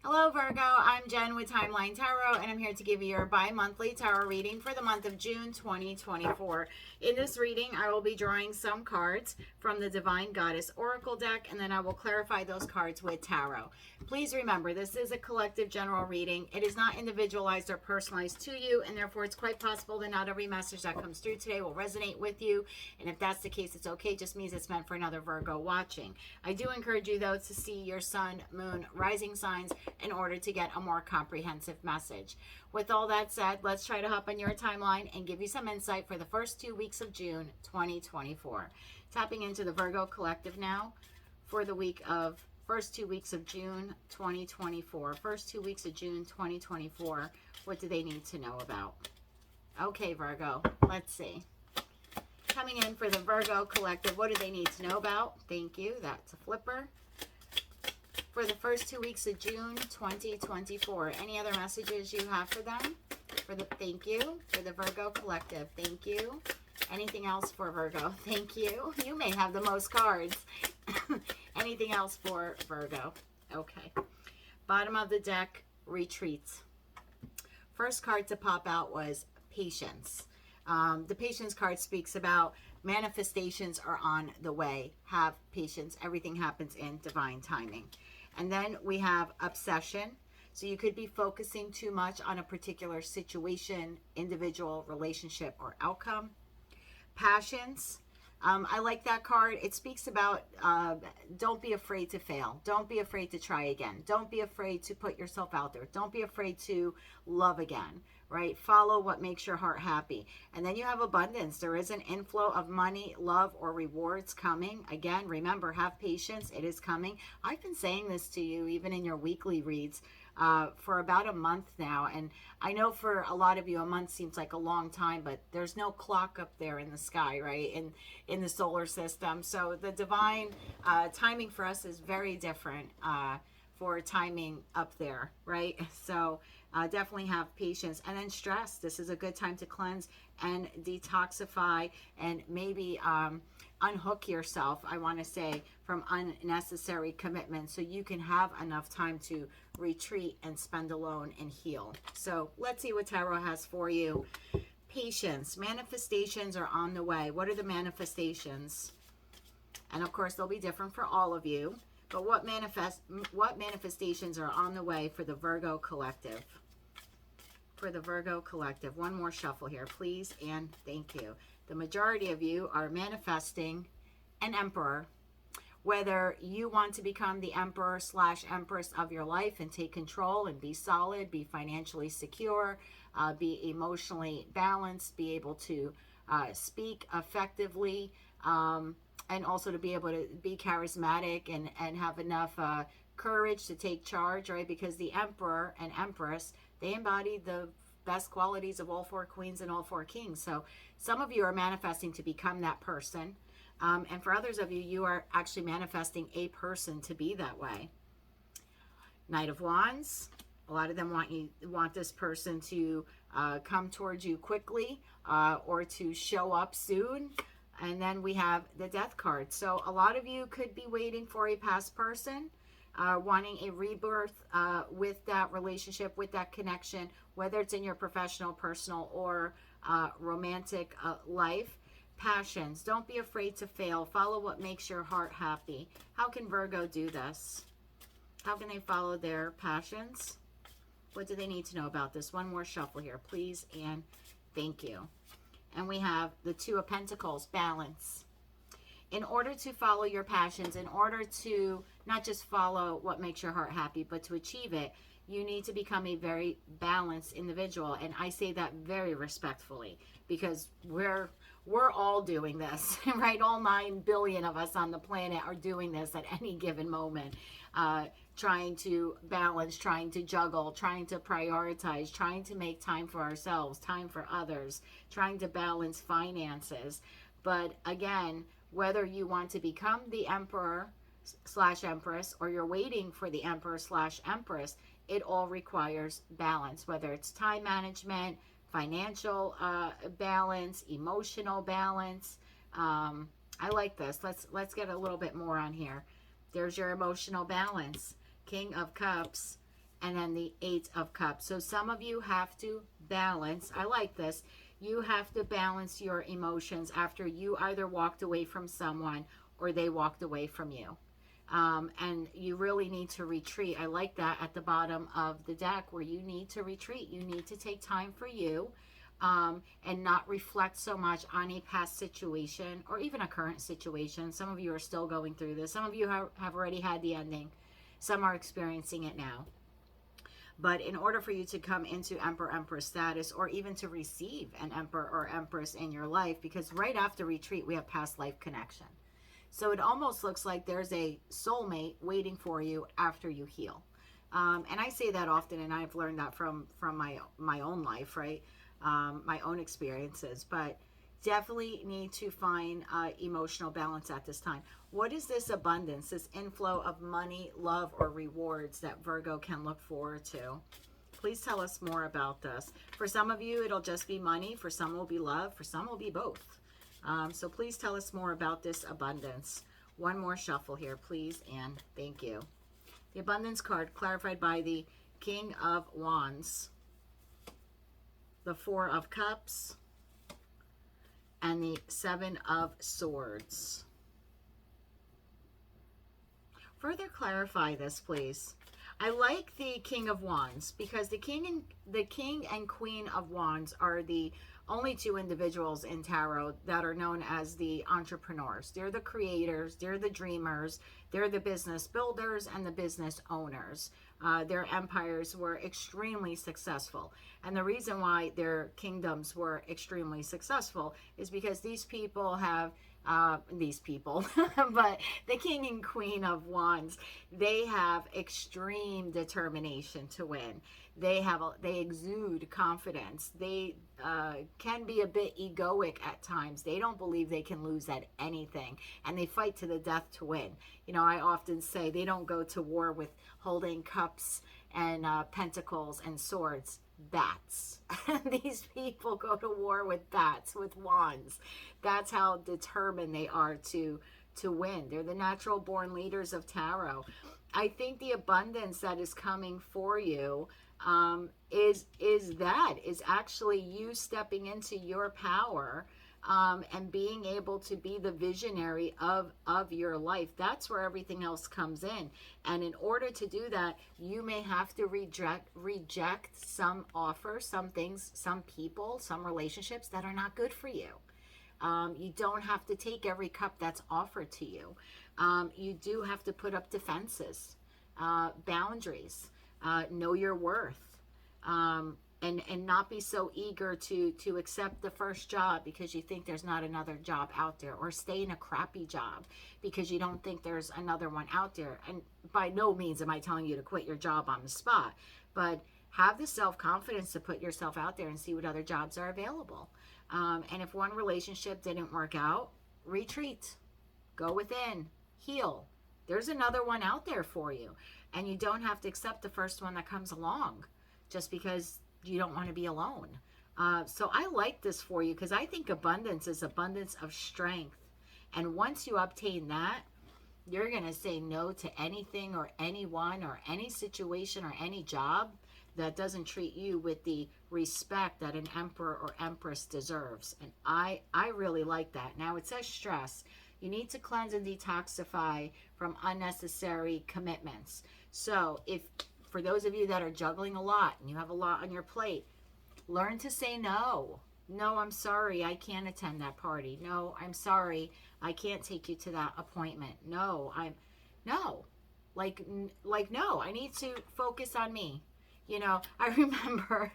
Hello Virgo, I'm Jen with Timeline Tarot, and I'm here to give you your bi-monthly tarot reading for the month of June 2024. In this reading, I will be drawing some cards from the Divine Goddess Oracle deck, and then I will clarify those cards with tarot. Please remember, this is a collective general reading. It is not individualized or personalized to you, and therefore it's quite possible that not every message that comes through today will resonate with you. And if that's the case, it's okay. It just means it's meant for another Virgo watching. I do encourage you, though, to see your sun, moon, rising signs in order to get a more comprehensive message. With all that said, let's try to hop on your timeline and give you some insight for the first 2 weeks of June 2024. Tapping into the Virgo collective now for the week of first 2 weeks of June 2024. First 2 weeks of June 2024. What do they need to know about? Okay, Virgo, let's see. Coming in for the Virgo collective, what do they need to know about? Thank you. That's a flipper. For the first 2 weeks of June 2024. Any other messages you have for them? Thank you. For the Virgo collective. Thank you. Anything else for Virgo? Thank you. You may have the most cards. Anything else for Virgo? Okay. Bottom of the deck, retreats. First card to pop out was patience. The patience card speaks about manifestations are on the way. Have patience. Everything happens in divine timing. And then we have obsession. So you could be focusing too much on a particular situation, individual, relationship, or outcome. Passions. I like that card. It speaks about don't be afraid to fail. Don't be afraid to try again. Don't be afraid to put yourself out there. Don't be afraid to love again, right? Follow what makes your heart happy. And then you have abundance. There is an inflow of money, love, or rewards coming. Again, remember, have patience. It is coming. I've been saying this to you even in your weekly reads for about a month now. And I know for a lot of you, a month seems like a long time, but there's no clock up there in the sky, right? In the solar system. So the divine timing for us is very different for timing up there, right? So definitely have patience. And then stress. This is a good time to cleanse and detoxify and maybe unhook yourself, I want to say, from unnecessary commitments so you can have enough time to retreat and spend alone and heal. So let's see what tarot has for you. Patience. Manifestations are on the way. What are the manifestations? And of course, they'll be different for all of you. But what manifestations are on the way for the Virgo collective? For the Virgo collective. One more shuffle here, please, and thank you. The majority of you are manifesting an emperor. Whether you want to become the emperor / empress of your life and take control and be solid, be financially secure, be emotionally balanced, be able to speak effectively, and also to be able to be charismatic and have enough courage to take charge, right? Because the emperor and empress, they embody the best qualities of all four queens and all four kings. So some of you are manifesting to become that person. And for others of you, you are actually manifesting a person to be that way. Knight of Wands. A lot of them want this person to come towards you quickly or to show up soon. And then we have the Death card. So a lot of you could be waiting for a past person, wanting a rebirth with that relationship, with that connection, whether it's in your professional, personal, or romantic life. Passions. Don't be afraid to fail. Follow what makes your heart happy. How can Virgo do this? How can they follow their passions? What do they need to know about this? One more shuffle here, please, and thank you. And we have the Two of Pentacles, balance. In order to follow your passions, in order to not just follow what makes your heart happy, but to achieve it, you need to become a very balanced individual. And I say that very respectfully because we're all doing this, right? All 9 billion of us on the planet are doing this at any given moment, trying to balance, trying to juggle, trying to prioritize, trying to make time for ourselves, time for others, trying to balance finances. But again, whether you want to become the emperor / empress or you're waiting for the emperor / empress, it all requires balance, whether it's time management, financial balance, emotional balance. I like this. Let's get a little bit more on here. There's your emotional balance. King of Cups and then the 8 of Cups. So some of you have to balance. I like this. You have to balance your emotions after you either walked away from someone or they walked away from you. And you really need to retreat. I like that at the bottom of the deck, where you need to retreat. You need to take time for you, and not reflect so much on a past situation or even a current situation. Some of you are still going through this. Some of you have already had the ending. Some are experiencing it now. But in order for you to come into Emperor, Empress status, or even to receive an Emperor or Empress in your life, because right after retreat, we have past life connection. So it almost looks like there's a soulmate waiting for you after you heal. And I say that often, and I've learned that from my own life, right? My own experiences. But definitely need to find emotional balance at this time. What is this abundance, this inflow of money, love, or rewards that Virgo can look forward to? Please tell us more about this. For some of you, it'll just be money. For some, it will be love. For some, it will be both. So please tell us more about this abundance. One more shuffle here, please, and thank you. The abundance card clarified by the King of Wands, the 4 of Cups, and the 7 of Swords. Further clarify this, please. I like the King of Wands because the King and Queen of Wands are the only 2 individuals in tarot that are known as the entrepreneurs. They're the creators, they're the dreamers, they're the business builders and the business owners. Their empires were extremely successful. And the reason why their kingdoms were extremely successful is because these people have but the King and Queen of Wands, they have extreme determination to win. They exude confidence. They can be a bit egoic at times. They don't believe they can lose at anything, and they fight to the death to win. You know, I often say they don't go to war with holding cups and pentacles and swords. Bats. These people go to war with bats, with wands. That's how determined they are to win. They're the natural born leaders of tarot. I think the abundance that is coming for you is actually you stepping into your power, and being able to be the visionary of your life. That's where everything else comes in. And in order to do that, you may have to reject some offers, some things, some people, some relationships that are not good for you. You don't have to take every cup that's offered to you. You do have to put up defenses, boundaries, know your worth, and not be so eager to accept the first job because you think there's not another job out there, or stay in a crappy job because you don't think there's another one out there. And by no means am I telling you to quit your job on the spot, but have the self-confidence to put yourself out there and see what other jobs are available. And if one relationship didn't work out, retreat, go within, heal. There's another one out there for you, and you don't have to accept the first one that comes along just because you don't want to be alone. So I like this for you because I think abundance is abundance of strength. And once you obtain that, you're going to say no to anything or anyone or any situation or any job that doesn't treat you with the respect that an emperor or empress deserves. And I really like that. Now, it says stress. You need to cleanse and detoxify from unnecessary commitments. So if for those of you that are juggling a lot and you have a lot on your plate, learn to say no. No, I'm sorry, I can't attend that party. No, I'm sorry, I can't take you to that appointment. No, no, I need to focus on me. You know, I remember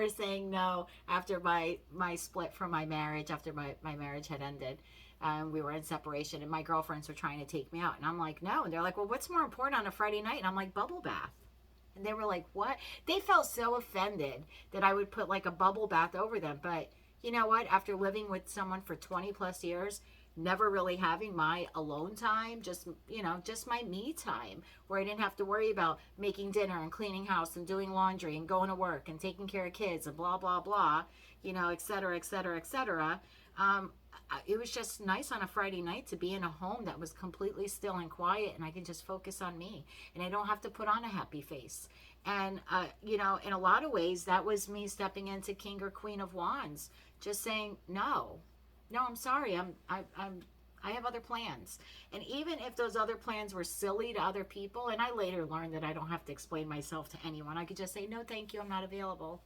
saying no after my split from my marriage, after my marriage had ended. We were in separation, and my girlfriends were trying to take me out, and I'm like, no. And they're like, well, what's more important on a Friday night? And I'm like, bubble bath. And they were like, what? They felt so offended that I would put like a bubble bath over them. But you know what? After living with someone for 20 plus years, never really having my alone time, just my me time, where I didn't have to worry about making dinner and cleaning house and doing laundry and going to work and taking care of kids and blah, blah, blah, et cetera, et cetera, et cetera. it was just nice on a Friday night to be in a home that was completely still and quiet, and I can just focus on me, and I don't have to put on a happy face. And you know, in a lot of ways, that was me stepping into King or Queen of Wands, just saying no, I'm sorry, I have other plans. And even if those other plans were silly to other people, and I later learned that I don't have to explain myself to anyone, I could just say, no, thank you, I'm not available.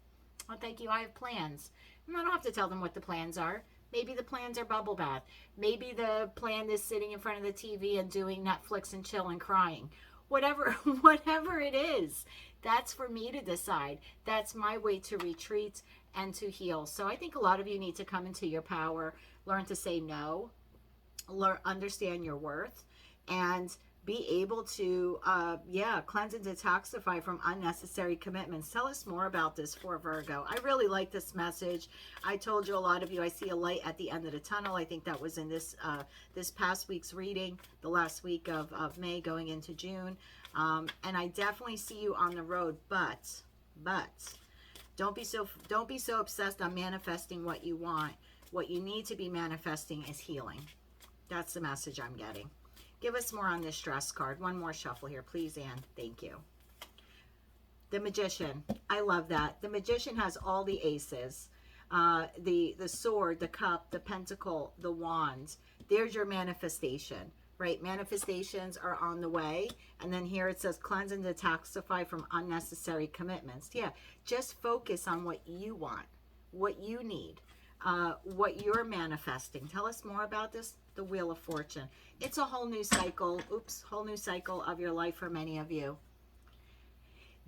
Oh, thank you, I have plans. And I don't have to tell them what the plans are. Maybe the plans are bubble bath. Maybe the plan is sitting in front of the TV and doing Netflix and chill and crying. Whatever, whatever it is, that's for me to decide. That's my way to retreat and to heal. So I think a lot of you need to come into your power, learn to say no, learn, understand your worth, and be able to cleanse and detoxify from unnecessary commitments. Tell us more about this for Virgo. I really like this message. I told you, a lot of you, I see a light at the end of the tunnel. I think that was in this this past week's reading, the last week of May going into June, and I definitely see you on the road, but don't be so obsessed on manifesting what you want. What you need to be manifesting is healing. That's the message I'm getting. Give us more on this stress card. One more shuffle here, please, Anne. Thank you. The Magician. I love that. The Magician has all the aces. The sword, the cup, the pentacle, the wands. There's your manifestation, right? Manifestations are on the way. And then here it says cleanse and detoxify from unnecessary commitments. Yeah, just focus on what you want, what you need, what you're manifesting. Tell us more about this. The Wheel of Fortune. It's a whole new cycle. Whole new cycle of your life for many of you.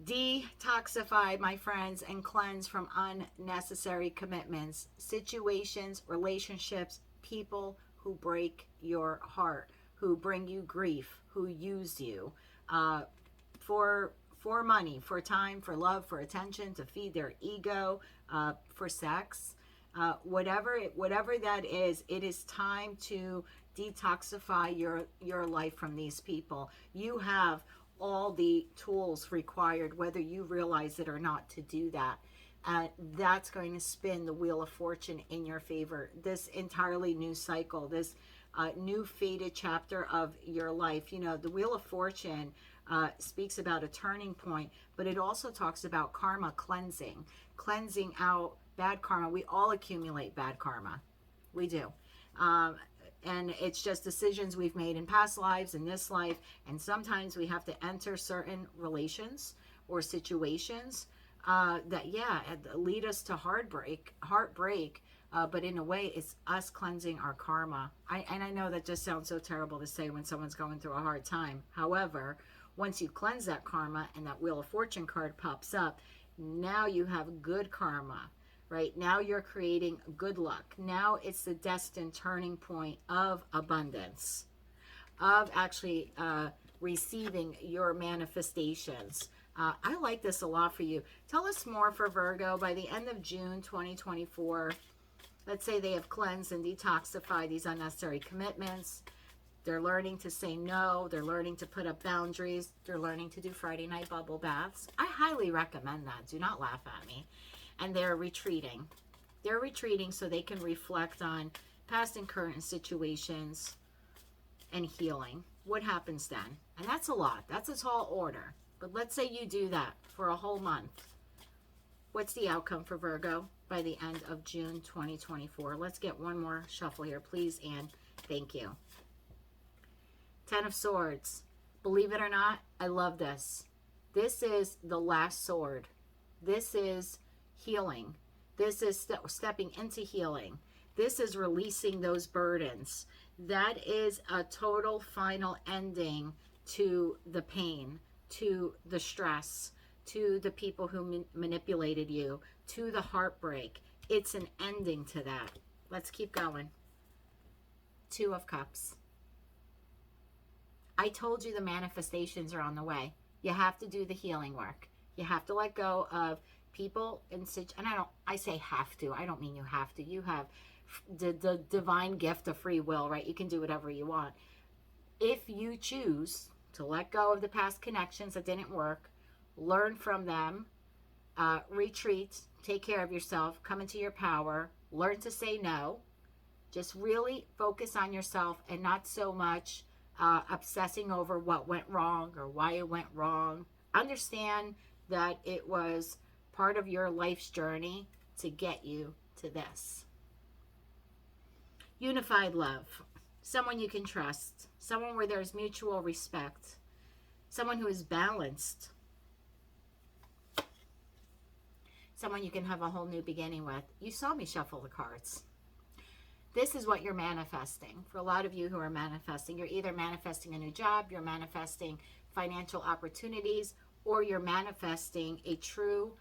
Detoxify, my friends, and cleanse from unnecessary commitments, situations, relationships, people who break your heart, who bring you grief, who use you for money, for time, for love, for attention, to feed their ego, for sex. Whatever that is, it is time to detoxify your life from these people. You have all the tools required, whether you realize it or not, to do that. That's going to spin the Wheel of Fortune in your favor. This entirely new cycle, this new fated chapter of your life. You know, the Wheel of Fortune speaks about a turning point, but it also talks about karma cleansing out bad karma. We all accumulate bad karma. We do. And it's just decisions we've made in past lives, in this life. And sometimes we have to enter certain relations or situations that lead us to heartbreak. But in a way, it's us cleansing our karma. And I know that just sounds so terrible to say when someone's going through a hard time. However, once you cleanse that karma and that Wheel of Fortune card pops up, now you have good karma. Right now you're creating good luck. Now it's the destined turning point of abundance, of actually receiving your manifestations. I like this a lot for you. Tell us more for Virgo. By the end of June 2024, let's say they have cleansed and detoxified these unnecessary commitments. They're learning to say no. They're learning to put up boundaries. They're learning to do Friday night bubble baths. I highly recommend that. Do not laugh at me. And they're retreating. They're retreating so they can reflect on past and current situations and healing. What happens then? And that's a lot. That's a tall order. But let's say you do that for a whole month. What's the outcome for Virgo by the end of June 2024? Let's get one more shuffle here, please, Anne. Thank you. Ten of Swords. Believe it or not, I love this. This is the last sword. This is healing. This is stepping into healing. This is releasing those burdens. That is a total final ending to the pain, to the stress, to the people who manipulated you, to the heartbreak. It's an ending to that. Let's keep going. Two of Cups. I told you the manifestations are on the way. You have to do the healing work. You have to let go of people and I say have to. I don't mean you have to. You have the divine gift of free will, right? You can do whatever you want. If you choose to let go of the past connections that didn't work, learn from them, retreat, take care of yourself, come into your power, learn to say no. Just really focus on yourself and not so much obsessing over what went wrong or why it went wrong. Understand that it was part of your life's journey to get you to this. Unified love. Someone you can trust. Someone where there's mutual respect. Someone who is balanced. Someone you can have a whole new beginning with. You saw me shuffle the cards. This is what you're manifesting. For a lot of you who are manifesting, you're either manifesting a new job, you're manifesting financial opportunities, or you're manifesting a true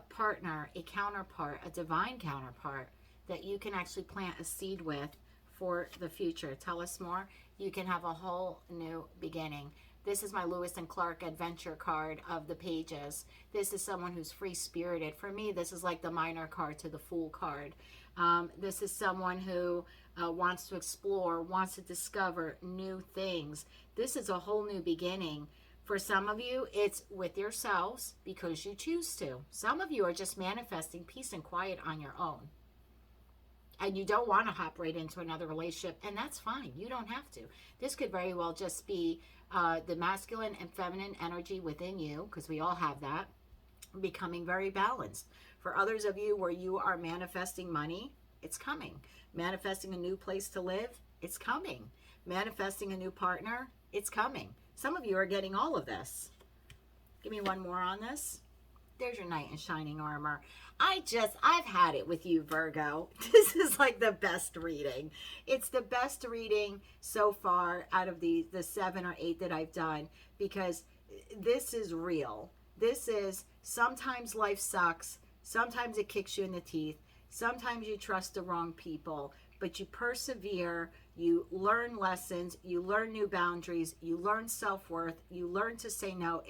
partner, a counterpart, a divine counterpart that you can actually plant a seed with for the future. Tell us more. You can have a whole new beginning. This is my Lewis and Clark adventure card of the pages. This is someone who's free-spirited. For me, this is like the minor card to the Fool card. This is someone who wants to explore, wants to discover new things. This is a whole new beginning. For some of you, it's with yourselves because you choose to. Some of you are just manifesting peace and quiet on your own. And you don't want to hop right into another relationship, and that's fine. You don't have to. This could very well just be the masculine and feminine energy within you, because we all have that, becoming very balanced. For others of you where you are manifesting money, it's coming. Manifesting a new place to live, it's coming. Manifesting a new partner, it's coming. Some of you are getting all of this. Give me one more on this. There's your knight in shining armor. I've had it with you, Virgo. This is like the best reading. It's the best reading so far out of the 7 or 8 that I've done, because this is real. This is, sometimes life sucks. Sometimes it kicks you in the teeth. Sometimes you trust the wrong people, but you persevere. You learn lessons. You learn new boundaries. You learn self-worth. You learn to say no.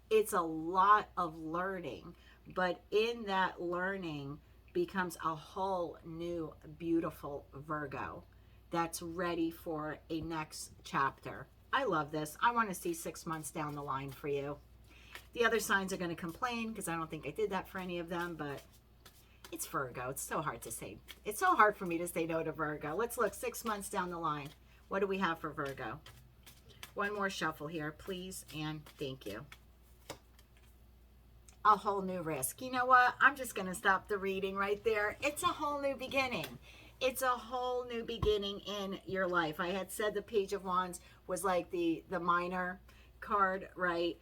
It's a lot of learning, but in that learning becomes a whole new beautiful Virgo that's ready for a next chapter. I love this. I want to see 6 months down the line for you. The other signs are going to complain because I don't think I did that for any of them, but it's Virgo. It's so hard to say. It's so hard for me to say no to Virgo. Let's look 6 months down the line. What do we have for Virgo? One more shuffle here, please, and thank you. A whole new risk. You know what? I'm just going to stop the reading right there. It's a whole new beginning. It's a whole new beginning in your life. I had said the Page of Wands was like the minor card, right,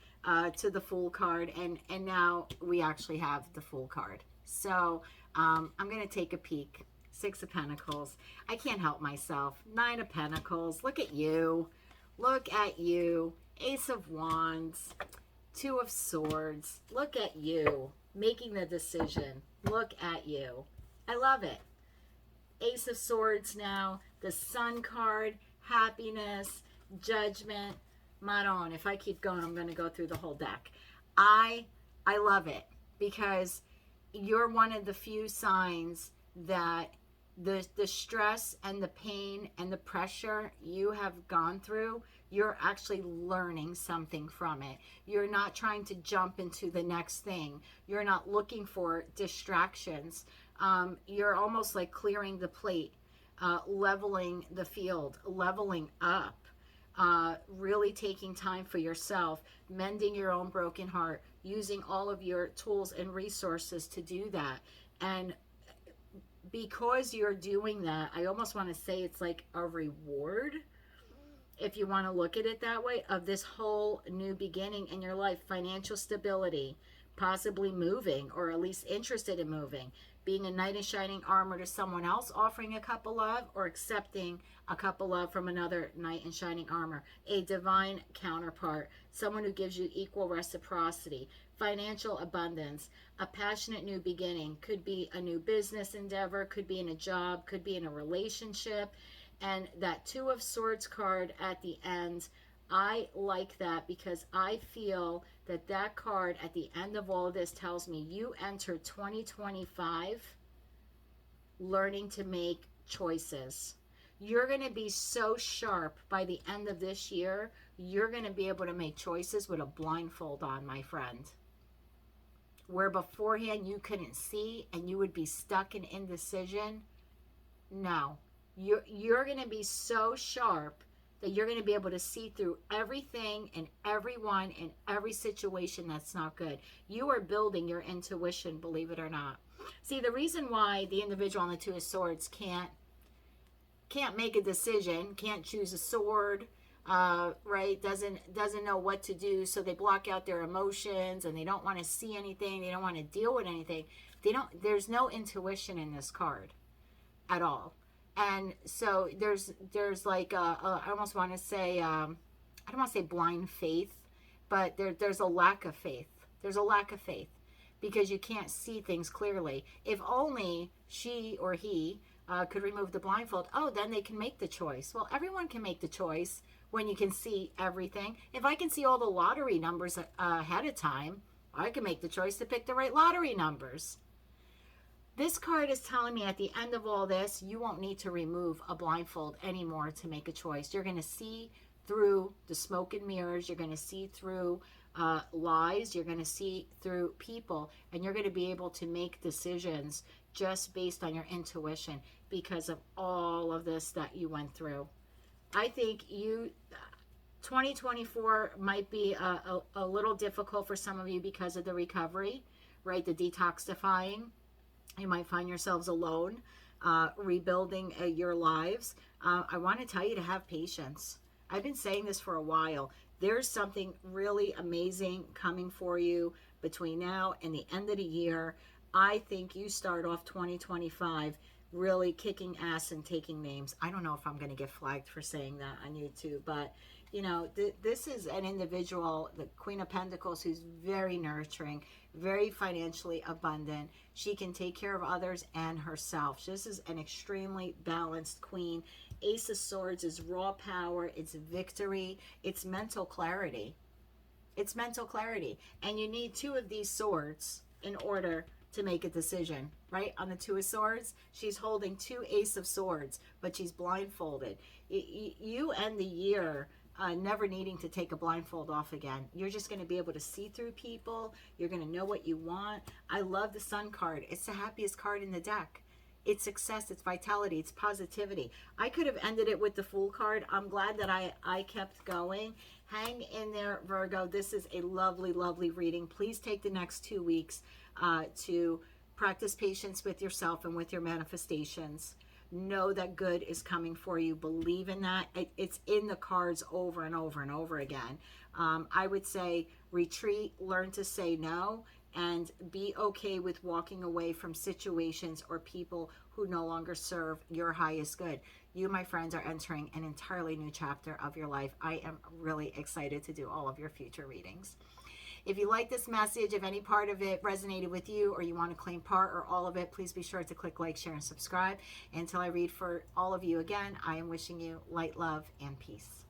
to the Fool card, and now we actually have the Fool card. So I'm going to take a peek. 6 of Pentacles. I can't help myself. 9 of Pentacles. Look at you. Look at you. Ace of Wands. 2 of Swords. Look at you making the decision. Look at you. I love it. Ace of Swords now. The Sun card. Happiness. Judgment. Maron. If I keep going, I'm going to go through the whole deck. I love it because you're one of the few signs that the stress and the pain and the pressure you have gone through, you're actually learning something from it. You're not trying to jump into the next thing. You're not looking for distractions. You're almost like clearing the plate, leveling the field, leveling up, really taking time for yourself, mending your own broken heart, using all of your tools and resources to do that. And because you're doing that, I almost want to say it's like a reward, if you want to look at it that way, of this whole new beginning in your life. Financial stability, possibly moving, or at least interested in moving, being a knight in shining armor to someone else, offering a cup of love, or accepting a cup of love from another knight in shining armor, a divine counterpart, someone who gives you equal reciprocity, financial abundance, a passionate new beginning. Could be a new business endeavor, could be in a job, could be in a relationship. And that 2 of Swords card at the end, I like that because I feel that that card at the end of all of this tells me you enter 2025 learning to make choices. You're going to be so sharp by the end of this year, you're going to be able to make choices with a blindfold on, my friend. Where beforehand you couldn't see and you would be stuck in indecision. No, You're going to be so sharp that you're going to be able to see through everything and everyone in every situation that's not good. You are building your intuition, believe it or not. See, the reason why the individual on the Two of Swords can't make a decision, can't choose a sword, right, doesn't know what to do, so they block out their emotions and they don't want to see anything, they don't want to deal with anything. There's no intuition in this card at all. And so there's like I almost want to say I don't want to say blind faith, but there's a lack of faith. There's a lack of faith because you can't see things clearly. If only she or he could remove the blindfold, oh, then they can make the choice. Well, everyone can make the choice when you can see everything. If I can see all the lottery numbers ahead of time, I can make the choice to pick the right lottery numbers. This card is telling me at the end of all this, you won't need to remove a blindfold anymore to make a choice. You're going to see through the smoke and mirrors. You're going to see through lies. You're going to see through people. And you're going to be able to make decisions just based on your intuition because of all of this that you went through. I think 2024 might be a little difficult for some of you because of the recovery, right? The detoxifying. You might find yourselves alone, rebuilding your lives. I want to tell you to have patience. I've been saying this for a while. There's something really amazing coming for you between now and the end of the year. I think you start off 2025 really kicking ass and taking names. I don't know if I'm going to get flagged for saying that on YouTube, but you know, this is an individual, the Queen of Pentacles, who's very nurturing, very financially abundant. She can take care of others and herself. This is an extremely balanced queen. Ace of Swords is raw power. It's victory. It's mental clarity. It's mental clarity. And you need two of these swords in order to make a decision, right? On the Two of Swords, she's holding two Ace of Swords, but she's blindfolded. You end the year never needing to take a blindfold off again. You're just going to be able to see through people. You're going to know what you want. I love the Sun card. It's the happiest card in the deck. It's success, it's vitality, it's positivity. I could have ended it with the Fool card. I'm glad that I kept going. Hang in there, Virgo. This is a lovely, lovely reading. Please take the next 2 weeks to practice patience with yourself and with your manifestations. Know that good is coming for you. Believe in that. It's in the cards over and over and over again. I would say retreat, learn to say no, and be okay with walking away from situations or people who no longer serve your highest good. You, my friends, are entering an entirely new chapter of your life. I am really excited to do all of your future readings. If you like this message, if any part of it resonated with you or you want to claim part or all of it, please be sure to click like, share, and subscribe. Until I read for all of you again, I am wishing you light, love, and peace.